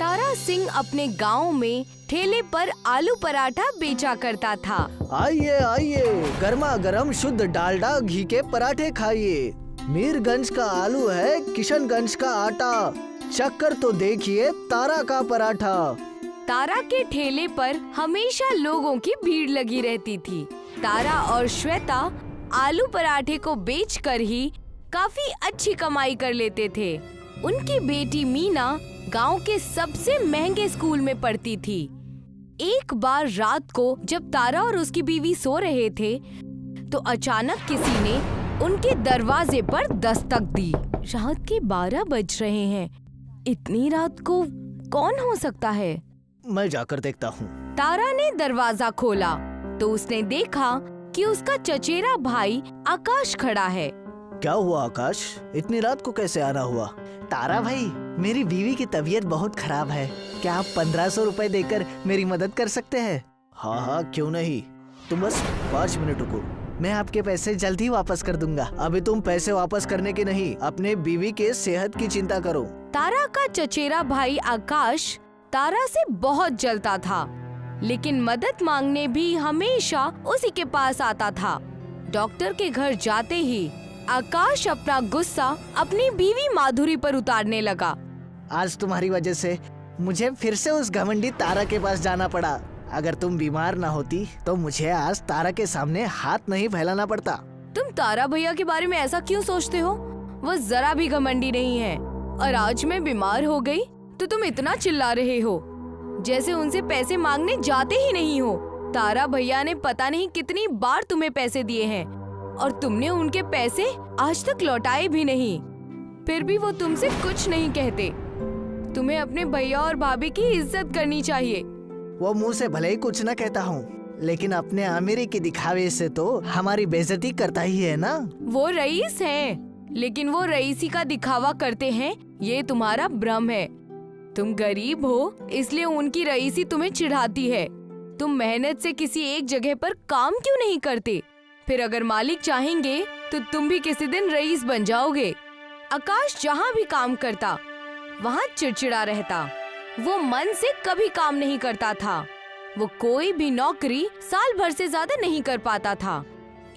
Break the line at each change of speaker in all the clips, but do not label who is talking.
तारा सिंह अपने गांव में ठेले पर आलू पराठा बेचा करता था।
आइए आइए, गर्मा गर्म शुद्ध डालडा घी के पराठे खाइए। मीरगंज का आलू है, किशनगंज का आटा, चक्कर तो देखिए तारा का पराठा।
तारा के ठेले पर हमेशा लोगों की भीड़ लगी रहती थी। तारा और श्वेता आलू पराठे को बेचकर ही काफी अच्छी कमाई कर लेते थे। उनकी बेटी मीना गांव के सबसे महंगे स्कूल में पढ़ती थी। एक बार रात को जब तारा और उसकी बीवी सो रहे थे तो अचानक किसी ने उनके दरवाजे पर दस्तक दी। रात के 12 बज रहे हैं। इतनी रात को कौन हो सकता है?
मैं जाकर देखता हूँ।
तारा ने दरवाजा खोला तो उसने देखा कि उसका चचेरा भाई आकाश खड़ा है।
क्या हुआ आकाश, इतनी रात को कैसे आना हुआ?
तारा भाई, मेरी बीवी की तबीयत बहुत खराब है। क्या आप 1500 रुपए देकर मेरी मदद कर सकते हैं?
हाँ हाँ, क्यों नहीं। तुम बस 5 मिनट रुको,
मैं आपके पैसे जल्द ही वापस कर दूंगा।
अभी तुम पैसे वापस करने की नहीं, अपने बीवी के सेहत की चिंता करो।
तारा का चचेरा भाई आकाश तारा से बहुत जलता था, लेकिन मदद मांगने भी हमेशा उसी के पास आता था। डॉक्टर के घर जाते ही आकाश अपना गुस्सा अपनी बीवी माधुरी पर उतारने लगा।
आज तुम्हारी वजह से मुझे फिर से उस घमंडी तारा के पास जाना पड़ा। अगर तुम बीमार ना होती तो मुझे आज तारा के सामने हाथ नहीं फैलाना पड़ता।
तुम तारा भैया के बारे में ऐसा क्यों सोचते हो? वो जरा भी घमंडी नहीं है। और आज मैं बीमार हो गई तो तुम इतना चिल्ला रहे हो जैसे उनसे पैसे मांगने जाते ही नहीं हो। तारा भैया ने पता नहीं कितनी बार तुम्हें पैसे दिए हैं और तुमने उनके पैसे आज तक लौटाए भी नहीं। फिर भी वो तुमसे कुछ नहीं कहते। तुम्हें अपने भैया और भाभी की इज्जत करनी चाहिए।
वो मुंह से भले ही कुछ न कहता हूँ, लेकिन अपने अमीरी के दिखावे से तो हमारी बेइज्जती करता ही है ना।
वो रईस हैं, लेकिन वो रईसी का दिखावा करते हैं, ये तुम्हारा भ्रम है। तुम गरीब हो इसलिए उनकी रईसी तुम्हें चिढ़ाती है। तुम मेहनत से किसी एक जगह पर काम क्यों नहीं करते? फिर अगर मालिक चाहेंगे तो तुम भी किसी दिन रईस बन जाओगे। आकाश जहाँ भी काम करता वहाँ चिड़चिड़ा रहता। वो मन से कभी काम नहीं करता था। वो कोई भी नौकरी साल भर से ज्यादा नहीं कर पाता था।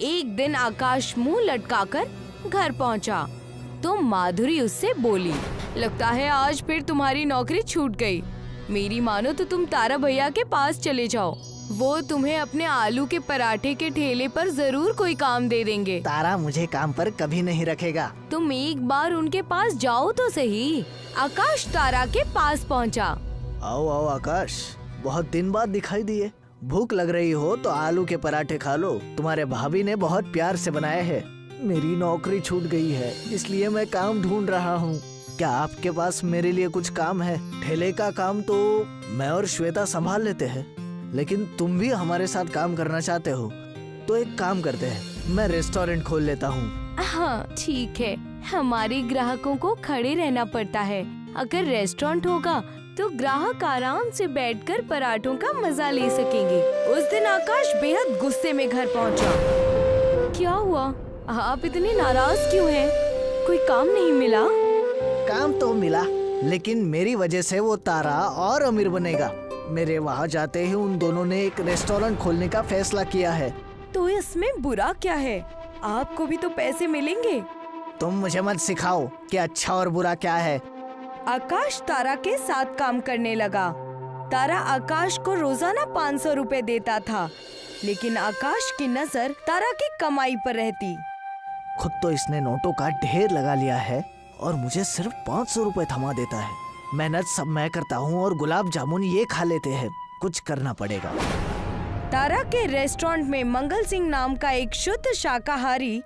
एक दिन आकाश मुंह लटकाकर घर पहुँचा तो माधुरी उससे बोली, लगता है आज फिर तुम्हारी नौकरी छूट गई। मेरी मानो तो तुम तारा भैया के पास चले जाओ, वो तुम्हें अपने आलू के पराठे के ठेले पर जरूर कोई काम दे देंगे।
तारा मुझे काम पर कभी नहीं रखेगा।
तुम एक बार उनके पास जाओ तो सही। आकाश तारा के पास पहुंचा।
आओ आओ आकाश, बहुत दिन बाद दिखाई दिए। भूख लग रही हो तो आलू के पराठे खा लो, तुम्हारे भाभी ने बहुत प्यार से बनाए हैं। मेरी नौकरी छूट गई है इसलिए मैं काम ढूंढ रहा हूँ। क्या आपके पास मेरे लिए कुछ काम है? ठेले का काम तो मैं और श्वेता संभाल लेते हैं, लेकिन तुम भी हमारे साथ काम करना चाहते हो तो एक काम करते हैं, मैं रेस्टोरेंट खोल लेता हूँ।
हाँ ठीक है, हमारे ग्राहकों को खड़े रहना पड़ता है। अगर रेस्टोरेंट होगा तो ग्राहक आराम से बैठकर पराठों का मजा ले सकेंगे। उस दिन आकाश बेहद गुस्से में घर पहुँचा। क्या हुआ, आप इतने नाराज क्यों हैं? कोई काम नहीं मिला?
काम तो मिला, लेकिन मेरी वजह से वो तारा और अमीर बनेगा। मेरे वहाँ जाते ही उन दोनों ने एक रेस्टोरेंट खोलने का फैसला किया है।
तो इसमें बुरा क्या है? आपको भी तो पैसे मिलेंगे।
तुम मुझे मत सिखाओ कि अच्छा और बुरा क्या है।
आकाश तारा के साथ काम करने लगा। तारा आकाश को रोजाना 500 रुपए देता था, लेकिन आकाश की नजर तारा की कमाई पर रहती।
खुद तो इसने नोटों का ढेर लगा लिया है और मुझे सिर्फ 500 रुपए थमा देता है। मेहनत सब मैं करता हूँ और गुलाब जामुन ये खा लेते हैं। कुछ करना पड़ेगा।
तारा के रेस्टोरेंट में मंगल सिंह नाम का एक शुद्ध शाकाहारी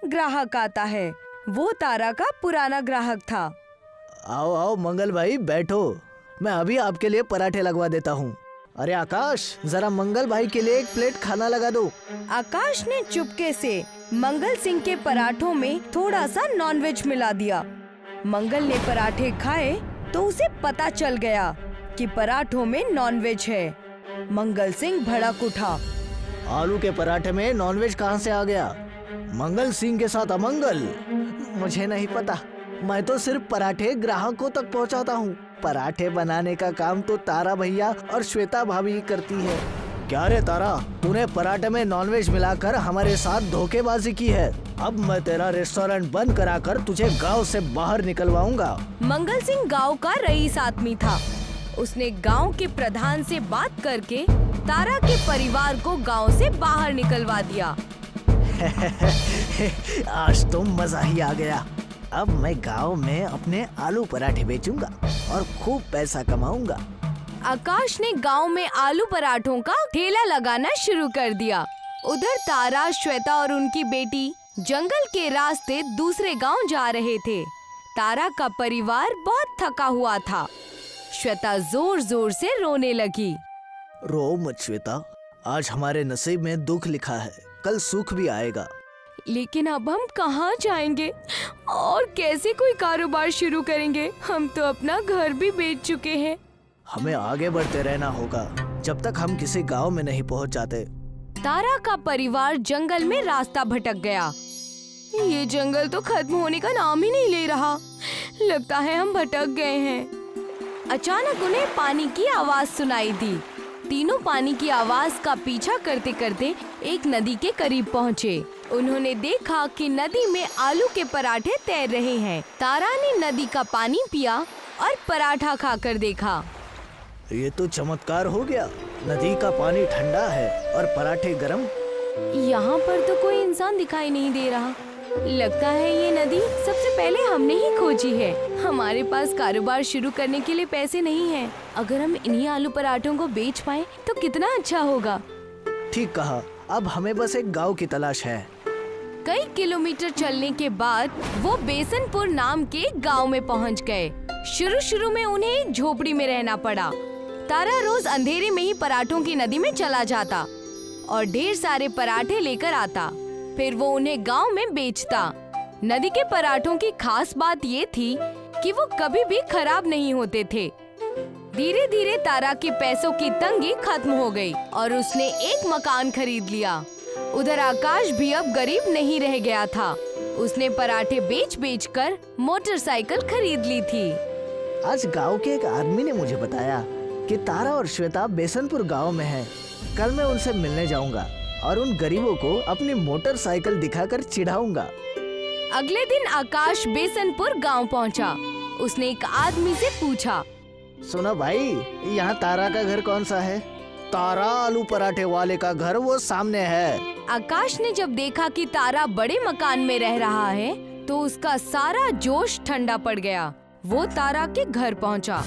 ग्राहक आता है। वो तारा का पुराना ग्राहक था।
आओ आओ मंगल भाई, बैठो, मैं अभी आपके लिए पराठे लगवा देता हूँ। अरे आकाश, जरा मंगल भाई के लिए एक प्लेट खाना लगा दो।
आकाश ने चुपके से मंगल सिंह के पराठों में थोड़ा सा नॉनवेज मिला दिया। मंगल ने पराठे खाए तो उसे पता चल गया कि पराठों में नॉनवेज है। मंगल सिंह भड़क उठा।
आलू के पराठे में नॉनवेज कहाँ से आ गया? मंगल सिंह के साथ अमंगल?
मुझे नहीं पता, मैं तो सिर्फ पराठे ग्राहकों तक पहुंचाता हूँ।
पराठे बनाने का काम तो तारा भैया और श्वेता भाभी ही करती है। क्या रे तारा, तूने पराठे में नॉनवेज मिलाकर हमारे साथ धोखेबाजी की है। अब मैं तेरा रेस्टोरेंट बंद कराकर तुझे गांव से बाहर निकलवाऊंगा।
मंगल सिंह गांव का रईस आदमी था। उसने गांव के प्रधान से बात करके तारा के परिवार को गांव से बाहर निकलवा दिया।
आज तो मजा ही आ गया। अब मैं गांव में अपने आलू पराठे बेचूंगा और खूब पैसा कमाऊंगा।
आकाश ने गांव में आलू पराठों का ठेला लगाना शुरू कर दिया। उधर तारा, श्वेता और उनकी बेटी जंगल के रास्ते दूसरे गांव जा रहे थे। तारा का परिवार बहुत थका हुआ था। श्वेता जोर जोर से रोने लगी।
रो मत श्वेता, आज हमारे नसीब में दुख लिखा है, कल सुख भी आएगा।
लेकिन अब हम कहाँ जाएंगे और कैसे कोई कारोबार शुरू करेंगे? हम तो अपना घर भी बेच चुके हैं।
हमें आगे बढ़ते रहना होगा जब तक हम किसी गांव में नहीं पहुंच जाते।
तारा का परिवार जंगल में रास्ता भटक गया। ये जंगल तो खत्म होने का नाम ही नहीं ले रहा। लगता है हम भटक गए हैं। अचानक उन्हें पानी की आवाज सुनाई दी। तीनों पानी की आवाज का पीछा करते करते एक नदी के करीब पहुँचे। उन्होंने देखा कि नदी में आलू के पराठे तैर रहे हैं। तारा ने नदी का पानी पिया और पराठा खाकर देखा।
ये तो चमत्कार हो गया। नदी का पानी ठंडा है और पराठे गरम।
यहाँ पर तो कोई इंसान दिखाई नहीं दे रहा। लगता है ये नदी सबसे पहले हमने ही खोजी है। हमारे पास कारोबार शुरू करने के लिए पैसे नहीं हैं। अगर हम इन्हीं आलू पराठों को बेच पाए तो कितना अच्छा होगा।
ठीक कहा, अब हमें बस एक गांव की तलाश है।
कई किलोमीटर चलने के बाद वो बेसनपुर नाम के गांव में पहुंच गए। शुरू में उन्हें एक झोपड़ी में रहना पड़ा। तारा रोज अंधेरे में ही पराठों की नदी में चला जाता और ढेर सारे पराठे लेकर आता। फिर वो उन्हें गांव में बेचता। नदी के पराठों की खास बात ये थी कि वो कभी भी खराब नहीं होते थे। धीरे धीरे तारा की पैसों की तंगी खत्म हो गई और उसने एक मकान खरीद लिया। उधर आकाश भी अब गरीब नहीं रह गया था। उसने पराठे बेच बेच कर मोटरसाइकिल खरीद ली थी।
आज गांव के एक आदमी ने मुझे बताया कि तारा और श्वेता बेसनपुर गांव में हैं। कल मैं उनसे मिलने जाऊंगा और उन गरीबों को अपनी मोटरसाइकिल दिखाकर चिढ़ाऊंगा।
अगले दिन आकाश बेसनपुर गांव पहुंचा। उसने एक आदमी से पूछा,
सुनो भाई, यहाँ तारा का घर कौन सा है? तारा आलू पराठे वाले का घर वो सामने है।
आकाश ने जब देखा कि तारा बड़े मकान में रह रहा है तो उसका सारा जोश ठंडा पड़ गया। वो तारा के घर पहुंचा।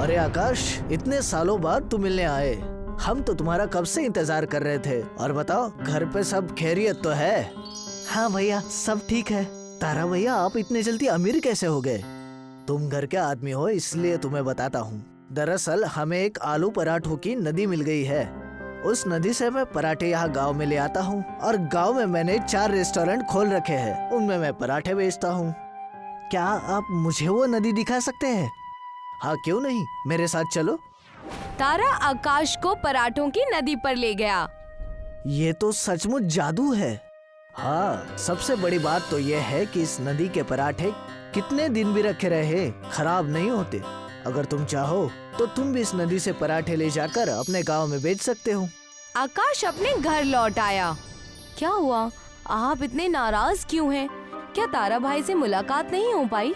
अरे आकाश, इतने सालों बाद तू मिलने आए। हम तो तुम्हारा कब से इंतजार कर रहे थे। और बताओ, घर पे सब खैरियत तो है? हाँ भैया, सब ठीक है। तारा भैया, आप इतने जल्दी अमीर कैसे हो गए? तुम घर के आदमी हो इसलिए तुम्हें बताता हूँ। दरअसल हमें एक आलू पराठों की नदी मिल गई है। उस नदी से मैं पराठे यहाँ गांव में ले आता हूँ और गांव में मैंने 4 रेस्टोरेंट खोल रखे हैं। उनमें मैं पराठे बेचता हूँ। क्या आप मुझे वो नदी दिखा सकते हैं? हाँ, क्यों नहीं, मेरे साथ चलो।
तारा आकाश को पराठों की नदी पर ले गया।
ये तो सचमुच जादू है। हाँ, सबसे बड़ी बात तो ये है कि इस नदी के पराठे कितने दिन भी रखे रहे खराब नहीं होते। अगर तुम चाहो तो तुम भी इस नदी से पराठे ले जाकर अपने गांव में बेच सकते हो।
आकाश अपने घर लौट आया। क्या हुआ? आप इतने नाराज क्यों हैं? क्या तारा भाई से मुलाकात नहीं हो पाई?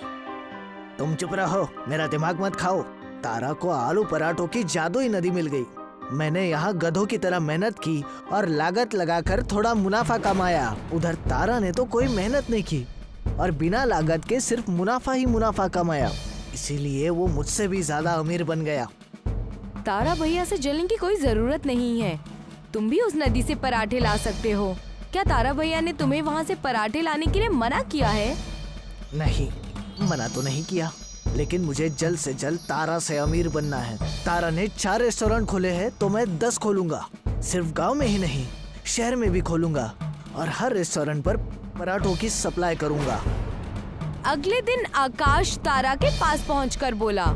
तुम चुप रहो, मेरा दिमाग मत खाओ। तारा को आलू पराठों की जादुई नदी मिल गई। मैंने यहाँ गधों की तरह मेहनत की और लागत लगाकर थोड़ा मुनाफा कमाया। उधर तारा ने तो कोई मेहनत नहीं की और बिना लागत के सिर्फ मुनाफा ही मुनाफा कमाया। इसीलिए वो मुझसे भी ज्यादा अमीर बन गया।
तारा भैया से जलने की कोई जरूरत नहीं है। तुम भी उस नदी से पराठे ला सकते हो। क्या तारा भैया ने तुम्हें वहाँ से पराठे लाने के लिए मना किया है?
नहीं, मना तो नहीं किया, लेकिन मुझे जल्द से जल्द तारा से अमीर बनना है। तारा ने 4 रेस्टोरेंट खोले हैं तो मैं 10 खोलूंगा। सिर्फ गांव में ही नहीं, शहर में भी खोलूंगा और हर रेस्टोरेंट पर पराठों की सप्लाई करूंगा।
अगले दिन आकाश तारा के पास पहुंचकर बोला,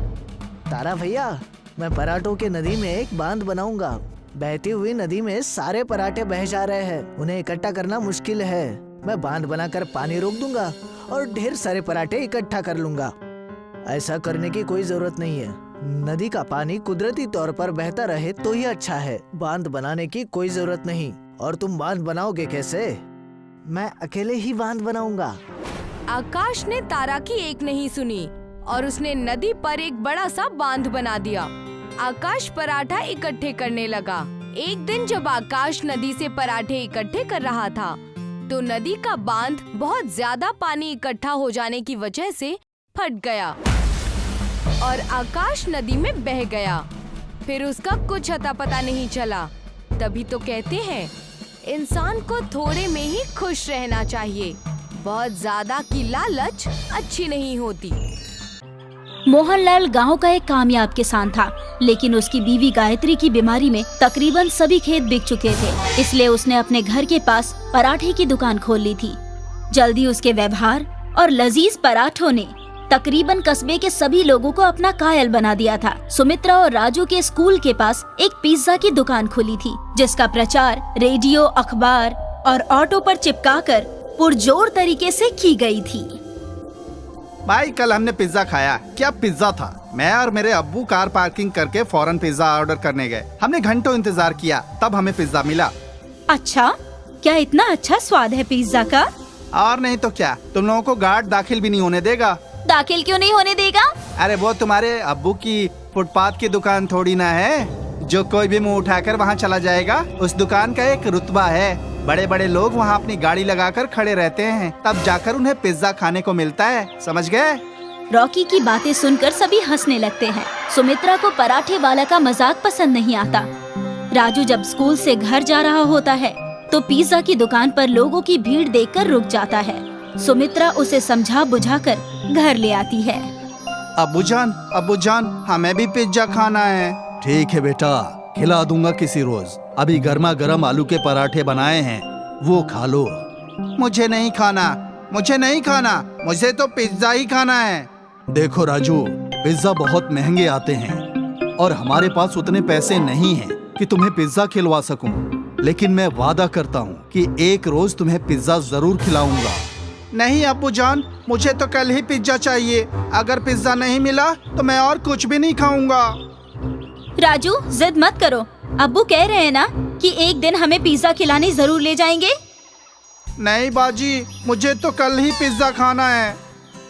तारा भैया, मैं पराठों के नदी में एक बांध बनाऊंगा। बहती हुई नदी में सारे पराठे बह जा रहे हैं, उन्हें इकट्ठा करना मुश्किल है। मैं बांध बनाकर पानी रोक दूंगा और ढेर सारे पराठे इकट्ठा कर लूंगा। ऐसा करने की कोई जरूरत नहीं है। नदी का पानी कुदरती तौर पर बहता रहे तो ही अच्छा है। बांध बनाने की कोई जरूरत नहीं। और तुम बांध बनाओगे कैसे? मैं अकेले ही बांध बनाऊंगा।
आकाश ने तारा की एक नहीं सुनी और उसने नदी पर एक बड़ा सा बांध बना दिया। आकाश पराठा इकट्ठे करने लगा। एक दिन जब आकाश नदी से पराठे इकट्ठे कर रहा था तो नदी का बांध बहुत ज्यादा पानी इकट्ठा हो जाने की वजह से फट गया और आकाश नदी में बह गया। फिर उसका कुछ अता पता नहीं चला। तभी तो कहते हैं इंसान को थोड़े में ही खुश रहना चाहिए। बहुत ज्यादा की लालच अच्छी नहीं होती।
मोहनलाल गांव का एक कामयाब किसान था, लेकिन उसकी बीवी गायत्री की बीमारी में तकरीबन सभी खेत बिक चुके थे। इसलिए उसने अपने घर के पास पराठे की दुकान खोल ली थी। जल्दी उसके व्यवहार और लजीज पराठों ने तकरीबन कस्बे के सभी लोगों को अपना कायल बना दिया था। सुमित्रा और राजू के स्कूल के पास एक पिज्जा की दुकान खुली थी, जिसका प्रचार रेडियो, अखबार और ऑटो पर चिपकाकर पुरजोर तरीके से की गई थी।
भाई कल हमने पिज्जा खाया। क्या पिज्जा था। मैं और मेरे अब्बू कार पार्किंग करके फौरन पिज्जा ऑर्डर करने गए। हमने घंटों इंतजार किया, तब हमें पिज्जा मिला।
अच्छा, क्या इतना अच्छा स्वाद है पिज्जा का?
और नहीं तो क्या, तुम लोगों को गार्ड दाखिल भी नहीं होने देगा।
दाखिल क्यों नहीं होने देगा?
अरे वो तुम्हारे अब्बू की फुटपाथ की दुकान थोड़ी ना है जो कोई भी मुंह उठाकर वहाँ चला जाएगा। उस दुकान का एक रुतबा है। बड़े बड़े लोग वहाँ अपनी गाड़ी लगाकर खड़े रहते हैं, तब जाकर उन्हें पिज्जा खाने को मिलता है। समझ गए?
रॉकी की बातें सुनकर सभी हंसने लगते हैं। सुमित्रा को पराठे वाला का मजाक पसंद नहीं आता। राजू जब स्कूल से घर जा रहा होता है तो पिज्जा की दुकान पर लोगों की भीड़ देखकर रुक जाता है। सुमित्रा उसे समझा बुझाकर घर ले आती है।
अब्बू जान हमें भी पिज्जा खाना है। ठीक है बेटा, खिला दूंगा किसी रोज। अभी गर्मा गर्म आलू के पराठे बनाए हैं, वो खा लो। मुझे नहीं खाना, मुझे तो पिज्जा ही खाना है। देखो राजू, पिज्जा बहुत महंगे आते हैं और हमारे पास उतने पैसे नहीं हैं कि तुम्हें पिज्जा खिलवा सकूं। लेकिन मैं वादा करता हूं कि एक रोज तुम्हें पिज्जा जरूर खिलाऊंगा। नहीं अब्बू जान, मुझे तो कल ही पिज्जा चाहिए। अगर पिज्जा नहीं मिला तो मैं और कुछ भी नहीं खाऊंगा।
राजू, जिद मत करो। अब्बू कह रहे हैं ना कि एक दिन हमें पिज्जा खिलाने जरूर ले जाएंगे।
नहीं बाजी, मुझे तो कल ही पिज्जा खाना है।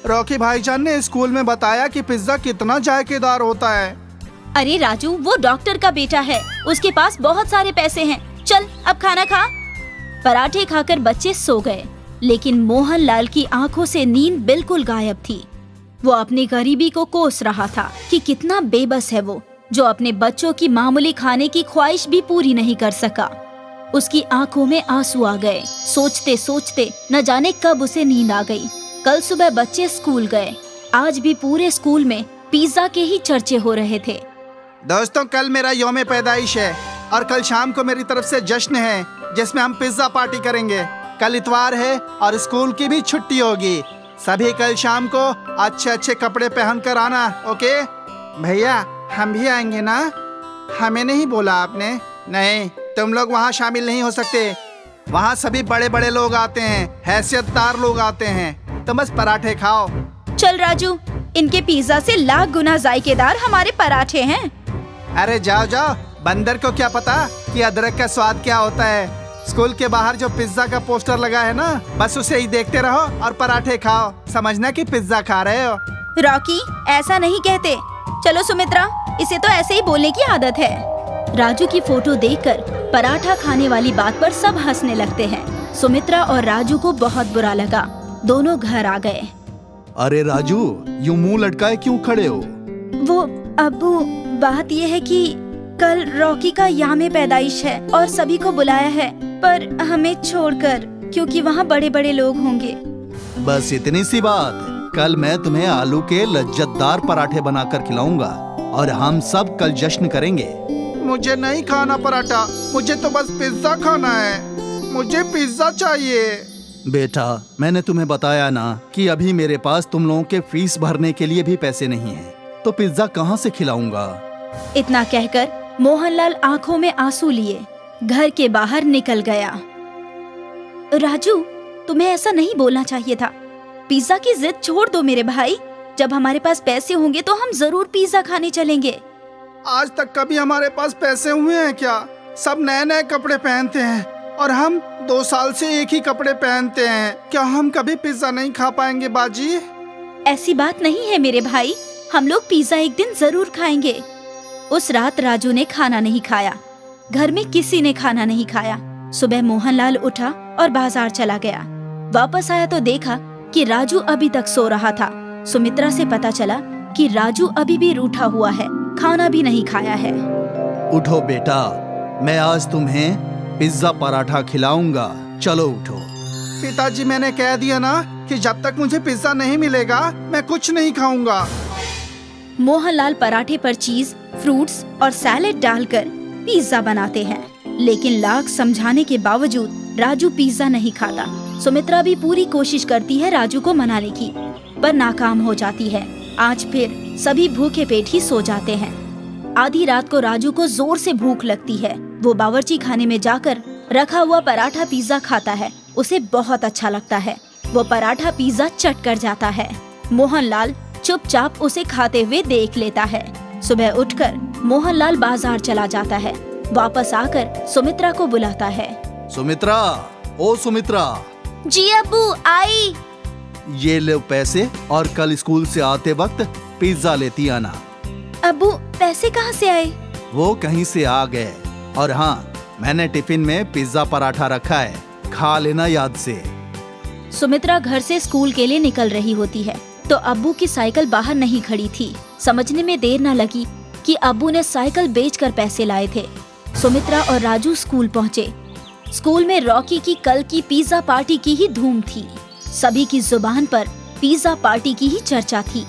रॉकी भाईजान ने स्कूल में बताया कि पिज्जा कितना जायकेदार होता है।
अरे राजू, वो डॉक्टर का बेटा है, उसके पास बहुत सारे पैसे हैं। चल अब खाना खा। पराठे खाकर बच्चे सो गए, लेकिन मोहनलाल की आंखों से नींद बिल्कुल गायब थी। वो अपनी गरीबी को कोस रहा था कि कितना बेबस है वो, जो अपने बच्चों की मामूली खाने की ख्वाहिश भी पूरी नहीं कर सका। उसकी आंखों में आंसू आ गए। सोचते सोचते न जाने कब उसे नींद आ गई। कल सुबह बच्चे स्कूल गए। आज भी पूरे स्कूल में पिज्जा के ही चर्चे हो रहे थे।
दोस्तों, कल मेरा यौम पैदाइश है और कल शाम को मेरी तरफ से जश्न है जिसमें हम पिज्जा पार्टी करेंगे। कल इतवार है और स्कूल की भी छुट्टी होगी। सभी कल शाम को अच्छे अच्छे कपड़े पहन कर आना। ओके भैया, हम भी आएंगे ना? हमें नहीं बोला आपने? नहीं, तुम लोग वहाँ शामिल नहीं हो सकते। वहाँ सभी बड़े बड़े लोग आते हैं, हैसियतदार लोग आते हैं। तुम बस पराठे खाओ।
चल राजू, इनके पिज्जा से लाख गुना जायकेदार हमारे पराठे हैं।
अरे जाओ जाओ, बंदर को क्या पता कि अदरक का स्वाद क्या होता है। स्कूल के बाहर जो पिज्जा का पोस्टर लगा है ना, बस उसे ही देखते रहो और पराठे खाओ। समझना कि पिज्जा खा रहे हो।
रॉकी, ऐसा नहीं कहते। चलो सुमित्रा, इसे तो ऐसे ही बोलने की आदत है। राजू की फोटो देखकर पराठा खाने वाली बात पर सब हंसने लगते हैं। सुमित्रा और राजू को बहुत बुरा लगा। दोनों घर आ गए।
अरे राजू, यूं मुंह लटकाए क्यों खड़े हो?
वो अब्बू, बात ये है कि कल रॉकी का याम पैदाइश है और सभी को बुलाया है, पर हमें छोड़कर, क्योंकि वहाँ बड़े बड़े लोग होंगे।
बस इतनी सी बात। कल मैं तुम्हें आलू के लज्जतदार पराठे बनाकर खिलाऊंगा और हम सब कल जश्न करेंगे। मुझे नहीं खाना पराठा, मुझे तो बस पिज्जा खाना है। मुझे पिज्जा चाहिए। बेटा, मैंने तुम्हें बताया ना कि अभी मेरे पास तुम लोगों के फीस भरने के लिए भी पैसे नहीं हैं, तो पिज्जा कहाँ से खिलाऊंगा?
इतना कहकर मोहनलाल आंखों में आंसू लिए घर के बाहर निकल गया। राजू, तुम्हें ऐसा नहीं बोलना चाहिए था। पिज्जा की जिद छोड़ दो मेरे भाई। जब हमारे पास पैसे होंगे तो हम जरूर पिज्जा खाने चलेंगे।
आज तक कभी हमारे पास पैसे हुए हैं क्या? सब नए नए कपड़े पहनते हैं और हम 2 साल से एक ही कपड़े पहनते हैं। क्या हम कभी पिज्जा नहीं खा पाएंगे बाजी?
ऐसी बात नहीं है मेरे भाई, हम लोग पिज्जा एक दिन जरूर खाएंगे। उस रात राजू ने खाना नहीं खाया। घर में किसी ने खाना नहीं खाया। सुबह मोहनलाल उठा और बाजार चला गया। वापस आया तो देखा कि राजू अभी तक सो रहा था। सुमित्रा से पता चला कि राजू अभी भी रूठा हुआ है, खाना भी नहीं खाया है।
उठो बेटा, मैं आज तुम्हें पिज्जा पराठा खिलाऊंगा। चलो उठो। पिताजी, मैंने कह दिया ना कि जब तक मुझे पिज्जा नहीं मिलेगा मैं कुछ नहीं खाऊंगा।
मोहनलाल पराठे पर चीज, फ्रूट्स और सैलेड डालकर पिज्जा बनाते हैं, लेकिन लाख समझाने के बावजूद राजू पिज्जा नहीं खाता। सुमित्रा भी पूरी कोशिश करती है राजू को मनाने की, पर नाकाम हो जाती है। आज फिर सभी भूखे पेट ही सो जाते हैं। आधी रात को राजू को जोर से भूख लगती है। वो बावर्ची खाने में जाकर रखा हुआ पराठा पिज्जा खाता है। उसे बहुत अच्छा लगता है। वो पराठा पिज्जा चट कर जाता है। मोहनलाल चुपचाप उसे खाते हुए देख लेता है। सुबह उठकर मोहनलाल बाजार चला जाता है। वापस आकर सुमित्रा को बुलाता है।
सुमित्रा, ओ सुमित्रा,
जी अब्बू, आई।
ये लो पैसे और कल स्कूल से आते वक्त पिज्जा लेती आना।
अब्बू, पैसे कहाँ से आए?
वो कहीं से आ गए। और हाँ, मैंने टिफिन में पिज्जा पराठा रखा है, खा लेना याद से।
सुमित्रा घर से स्कूल के लिए निकल रही होती है तो अब्बू की साइकिल बाहर नहीं खड़ी थी। समझने में देर न लगी कि अब्बू ने साइकिल बेचकर पैसे लाए थे। सुमित्रा और राजू स्कूल पहुँचे। स्कूल में रॉकी की कल की पिज्जा पार्टी की ही धूम थी। सभी की जुबान पर पिज्जा पार्टी की ही चर्चा थी।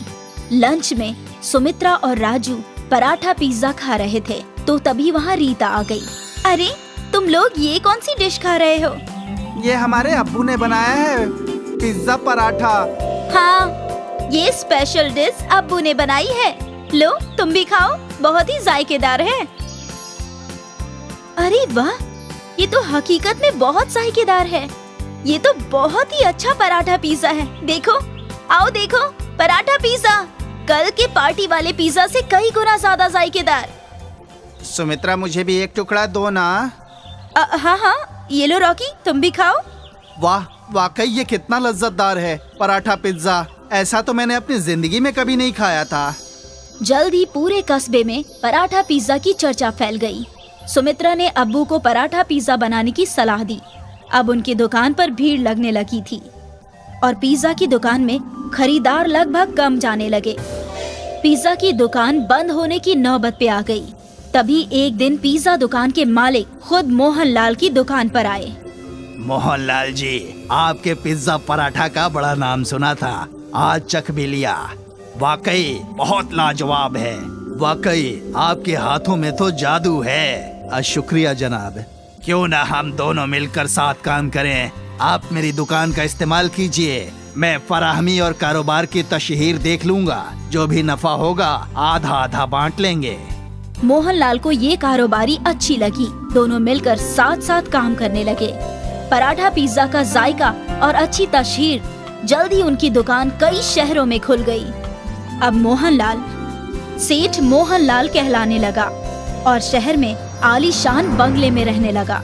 लंच में सुमित्रा और राजू पराठा पिज्जा खा रहे थे तो तभी वहाँ रीता आ गई। अरे, तुम लोग ये कौन सी डिश खा रहे हो?
ये हमारे अब्बू ने बनाया है, पिज्जा पराठा।
हाँ, ये स्पेशल डिश अब्बू ने बनाई है। लो, तुम भी खाओ, बहुत ही जायकेदार है। अरे वाह, ये तो हकीकत में बहुत जायकेदार है। ये तो बहुत ही अच्छा पराठा पिज्जा है। देखो, आओ देखो, पराठा पिज्जा कल के पार्टी वाले पिज्जा से कई गुना ज्यादा जायकेदार।
सुमित्रा, मुझे भी एक टुकड़ा दो ना।
हाँ हाँ, ये लो रॉकी, तुम भी खाओ।
वाह, वाकई ये कितना लज्जतदार है पराठा पिज्जा। ऐसा तो मैंने अपनी जिंदगी में कभी नहीं खाया था।
जल्द ही पूरे कस्बे में पराठा पिज्जा की चर्चा फैल गई। सुमित्रा ने अब्बू को पराठा पिज्जा बनाने की सलाह दी। अब उनकी दुकान पर भीड़ लगने लगी थी और पिज्जा की दुकान में खरीदार लगभग कम जाने लगे। पिज्जा की दुकान बंद होने की नौबत पे आ गई। तभी एक दिन पिज्जा दुकान के मालिक खुद मोहनलाल की दुकान पर आए।
मोहनलाल जी, आपके पिज्जा पराठा का बड़ा नाम सुना था, आज चख भी लिया। वाकई बहुत लाजवाब है। वाकई आपके हाथों में तो जादू है। शुक्रिया जनाब। क्यों ना हम दोनों मिलकर साथ काम करें। आप मेरी दुकान का इस्तेमाल कीजिए, मैं फराहमी और कारोबार की तशहीर देख लूंगा। जो भी नफा होगा आधा आधा बांट लेंगे।
मोहनलाल को ये कारोबारी अच्छी लगी। दोनों मिलकर साथ साथ काम करने लगे। पराठा पिज्जा का जायका और अच्छी तशहीर जल्द ही उनकी दुकान कई शहरों में खुल गई। अब मोहनलाल सेठ मोहनलाल कहलाने लगा और शहर में आलीशान बंगले में रहने लगा।